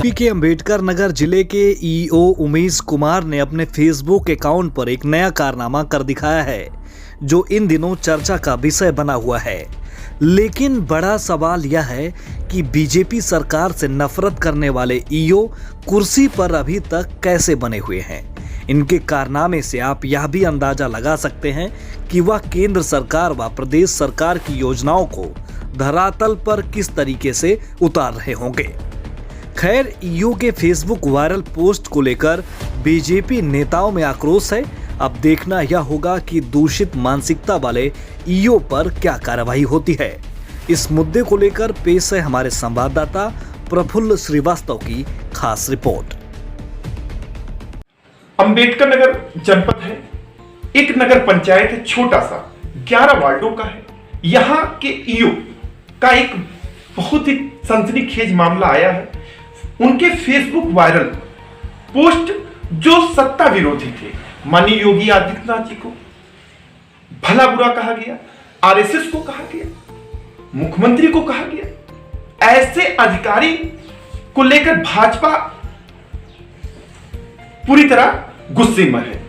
UP के अंबेडकर नगर जिले के ईओ उमेश कुमार ने अपने फेसबुक अकाउंट पर एक नया कारनामा कर दिखाया है जो इन दिनों चर्चा का विषय बना हुआ है। लेकिन बड़ा सवाल यह है कि बीजेपी सरकार से नफरत करने वाले ईओ कुर्सी पर अभी तक कैसे बने हुए हैं। इनके कारनामे से आप यह भी अंदाजा लगा सकते हैं कि वह केंद्र सरकार व प्रदेश सरकार की योजनाओं को धरातल पर किस तरीके से उतार रहे होंगे। खैर, ईओ के फेसबुक वायरल पोस्ट को लेकर बीजेपी नेताओं में आक्रोश है। अब देखना यह होगा कि दूषित मानसिकता वाले ईओ पर क्या कार्रवाई होती है। इस मुद्दे को लेकर पेश है हमारे संवाददाता प्रफुल्ल श्रीवास्तव की खास रिपोर्ट। अंबेडकर नगर जनपद है, एक नगर पंचायत है, छोटा सा 11 वार्डों का है। यहाँ के ईओ का एक बहुत ही सनसनीखेज मामला आया है। उनके फेसबुक वायरल पोस्ट जो सत्ता विरोधी थे, माननीय योगी आदित्यनाथ जी को भला बुरा कहा गया, आरएसएस को कहा गया, मुख्यमंत्री को कहा गया। ऐसे अधिकारी को लेकर भाजपा पूरी तरह गुस्से में है।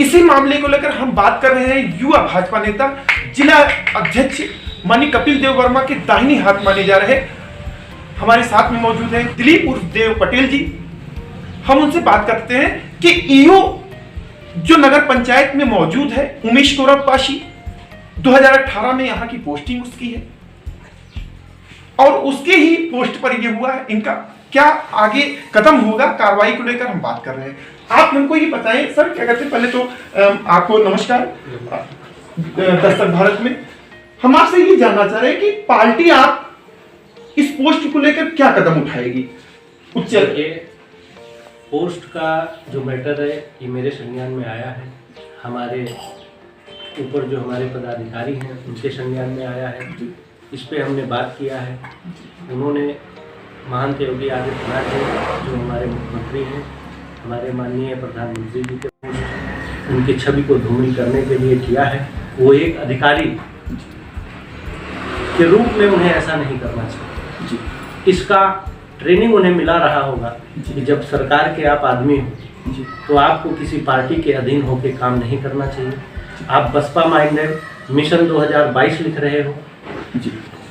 इसी मामले को लेकर हम बात कर रहे हैं युवा भाजपा नेता, जिला अध्यक्ष माननीय कपिल देव वर्मा के दाहिनी हाथ माने जा रहे हमारे साथ में मौजूद है दिलीप उर्फ देव पटेल जी। हम उनसे बात करते हैं कि ईओ जो नगर पंचायत में मौजूद है, उमेश गौरव पाशी, 2018 में यहां की पोस्टिंग उसकी है और उसके ही पोस्ट पर यह हुआ है। इनका क्या आगे कदम होगा, कार्रवाई को लेकर हम बात कर रहे हैं। आप हमको ये बताएं सर, क्या कहते हैं, पहले तो आपको नमस्कार। दस्तक भारत में हम आपसे ये जानना चाह रहे हैं कि पार्टी आप इस पोस्ट को लेकर क्या कदम उठाएगी। पोस्ट का जो मैटर है ये मेरे संज्ञान में आया है, हमारे ऊपर जो हमारे पदाधिकारी हैं उनके संज्ञान में आया है। इस पे हमने बात किया है। उन्होंने महंत योगी आदित्यनाथ जी जो हमारे मुख्यमंत्री हैं, हमारे माननीय प्रधानमंत्री जी के पोस्ट उनकी छवि को धूमिल करने के लिए किया है। वो एक अधिकारी के रूप में उन्हें ऐसा नहीं करना चाहिए। इसका ट्रेनिंग उन्हें मिला रहा होगा कि जब सरकार के आप आदमी हो तो आपको किसी पार्टी के अधीन होकर काम नहीं करना चाहिए। आप बसपा माइंडेड मिशन 2022 लिख रहे हो,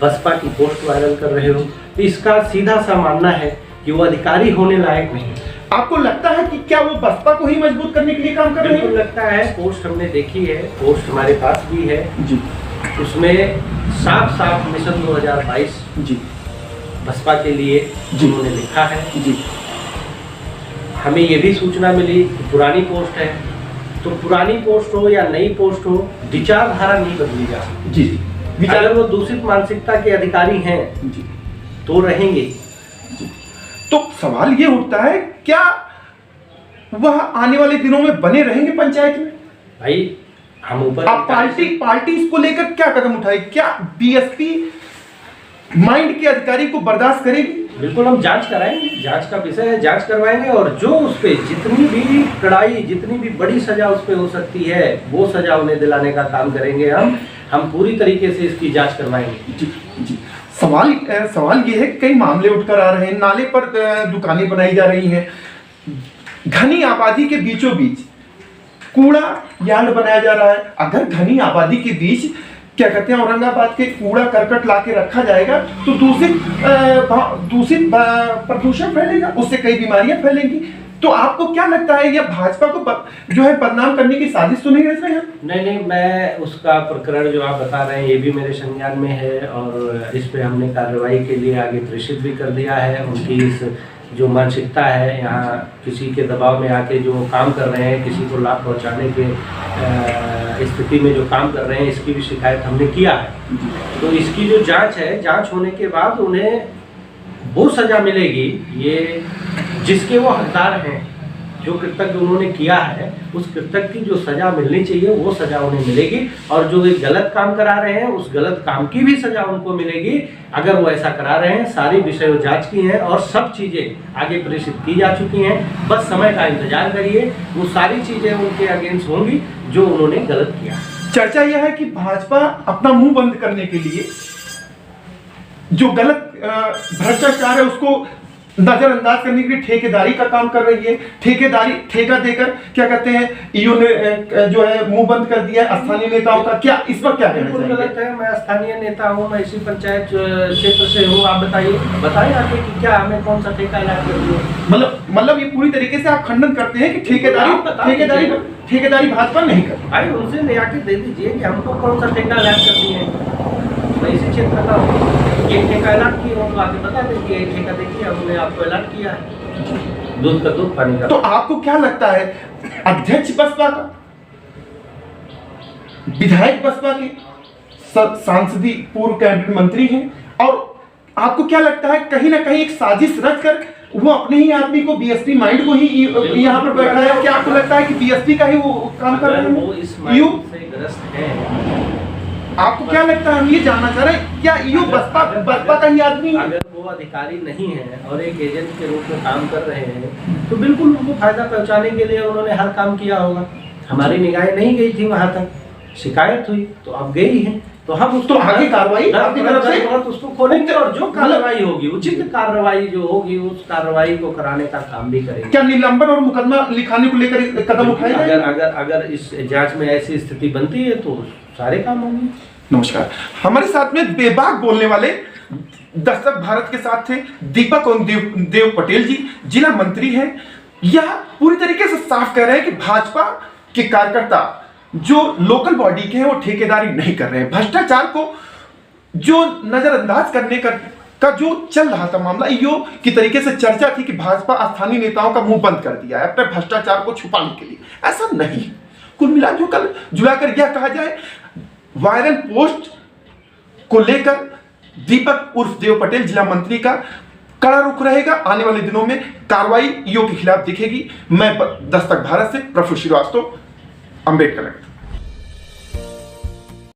बसपा की पोस्ट वायरल कर रहे हो, तो इसका सीधा सा मानना है कि वो अधिकारी होने लायक नहीं। आपको लगता है कि क्या वो बसपा को ही मजबूत करने के लिए काम कर रहे हैं? लगता है। पोस्ट हमने देखी है, पोस्ट हमारे पास भी है जी। उसमें साफ साफ मिशन 2022 जी बसपा के लिए उन्होंने लिखा है जी। हमें ये भी सूचना मिली कि पुरानी पोस्ट है, तो पुरानी पोस्ट हो या नई पोस्ट हो, विचारधारा नहीं बदली जा सकती जी। अगर वो दूषित मानसिकता के अधिकारी हैं जी तो रहेंगे जी। तो सवाल ये उठता है, क्या वह आने वाले दिनों में बने रहेंगे पंचायत में? भाई हम ऊपर पार्टी इसको लेकर क्या कदम उठाएगी? क्या बीएसपी माइंड के अधिकारी को बर्दाश्त करेगी? बिल्कुल, हम जांच कराएंगे, जांच का विषय है, जांच करवाएंगे और जो उस पे जितनी भी कड़ाई, जितनी भी बड़ी सजा उस पे हो सकती है वो सजा उन्हें दिलाने का काम करेंगे। हम पूरी तरीके से इसकी जांच करवाएंगे जी जी। सवाल ये है, कई मामले उठकर आ रहे हैं, नाले पर दुकानें बनाई जा रही हैं, घनी आबादी के बीचों बीच कूड़ा यार्ड बनाया जा रहा है। अगर घनी आबादी के बीच क्या कहते हैं औरंगाबाद के कूड़ा करकट लाके रखा जाएगा तो दूषित प्रदूषण फैलेगा, उससे कई बीमारियां फैलेंगी। तो आपको क्या लगता है, यह भाजपा को जो है बदनाम करने की साजिश तो नहीं रच रहे हैं? नहीं, मैं उसका प्रकरण जो आप बता रहे हैं ये भी मेरे संज्ञान में है और इस पे हमने कार्रवाई के लिए आगे प्रेषित भी कर दिया है। उनकी इस जो मानसिकता है, यहाँ किसी के दबाव में आके जो काम कर रहे हैं, किसी को लाभ पहुंचाने के स्थिति में जो काम कर रहे हैं, इसकी भी शिकायत हमने किया है। तो इसकी जो जांच है, जांच होने के बाद उन्हें वो सजा मिलेगी ये जिसके वो हकदार हैं। जो कृतज्ञ उन्होंने किया है उस कृतज्ञ की जो सजा मिलनी चाहिए वो सजा उन्हें मिलेगी और जो एक गलत काम करा रहे हैं उस गलत काम की भी सजा उनको मिलेगी। अगर वो ऐसा करा रहे हैं, सारी विषय जांच की हैं और सब चीजें आगे प्रेषित की जा चुकी हैं, बस समय का इंतजार करिए, वो सारी चीजें उनके अगेंस्ट होंगी जो उन्होंने गलत किया। चर्चा यह है कि भाजपा अपना मुंह बंद करने के लिए जो गलत भ्रष्टाचार है उसको नजरअंदाज करने के लिए ठेकेदारी का काम कर रही है। ठेका देकर क्या कहते हैं, ईओ ने जो है मुंह बंद कर दिया है स्थानीय नेताओं का। क्या इस पर क्या कहना बिल्कुल चाहिए? गलत है। मैं स्थानीय नेता हूँ, मैं इसी पंचायत क्षेत्र से हूँ। आप बताइए आगे कि क्या हमें कौन सा ठेका ऐलान कर दिया? मतलब ये पूरी तरीके से आप खंडन करते हैं कि ठेकेदारी भाजपा नहीं करती। भाई उनसे ले आके दे दीजिए कि हमको कौन सा ठेका ऐलान कर दिए हैं। मैं इसी क्षेत्र का हूँ, ये ठेका ऐलान किए हो तो आगे बता दें कि ये ठेका देखिए हमने आपको ऐलान किया है, दूध का दूध पानी का। तो आपको क्या लगता है, अध्यक्ष बसपा का, विधायक बसपा के, सांसदी पूर्व कैबिनेट मंत्री हैं, और आपको क्या लगता है कहीं ना कहीं एक साजिश रचकर वो अपने ही आदमी को, बीएसपी माइंड को ही यहाँ पर बैठा है? क्या आपको लगता है कि बीएसपी का ही वो काम कर रहे हैं? वो इस माइंड से ग्रस्त है। आपको क्या लगता है, हम ये जानना चाह रहे हैं, क्या ईओ बसपा का ही आदमी है? अगर वो अधिकारी नहीं है और एक एजेंट के रूप में काम कर रहे हैं तो बिल्कुल उनको फायदा पहुंचाने के लिए उन्होंने हर काम किया होगा। हमारी निगाहें नहीं गई थी वहां तक, शिकायत हुई तो अब गई है, तो हम उसको आगे कार्रवाई आपकी तरफ से उसको खोलेंगे और जो कार्रवाई होगी, उचित कार्रवाई जो होगी, उस कार्रवाई को कराने का काम भी करेंगे। क्या निलंबन और मुकदमा लिखाने को लेकर कदम उठाए जाएंगे? अगर इस जांच में ऐसी स्थिति बनती है तो सारे काम होंगे। नमस्कार, हमारे साथ में बेबाक बोलने वाले दस्तक भारत के साथ थे दीपक देव पटेल जी, जिला मंत्री हैं। यह पूरी तरीके से साफ कह रहे हैं कि भाजपा के कार्यकर्ता जो लोकल बॉडी के हैं वो ठेकेदारी नहीं कर रहे हैं। भ्रष्टाचार को जो नजरअंदाज करने का जो चल रहा था मामला, ईओ की तरीके से चर्चा थी कि भाजपा स्थानीय नेताओं का मुंह बंद कर दिया है अपने भ्रष्टाचार को छुपाने के लिए। ऐसा नहीं, कुल मिलाकर कल जुलाकर यह कहा जाए, वायरल पोस्ट को लेकर दीपक उर्फ देव पटेल जिला मंत्री का कड़ा रुख रहेगा। आने वाले दिनों में कार्रवाई ईओ के खिलाफ दिखेगी। मैं दस्तक भारत से प्रफुल्ल श्रीवास्तव, अम्बेडकर।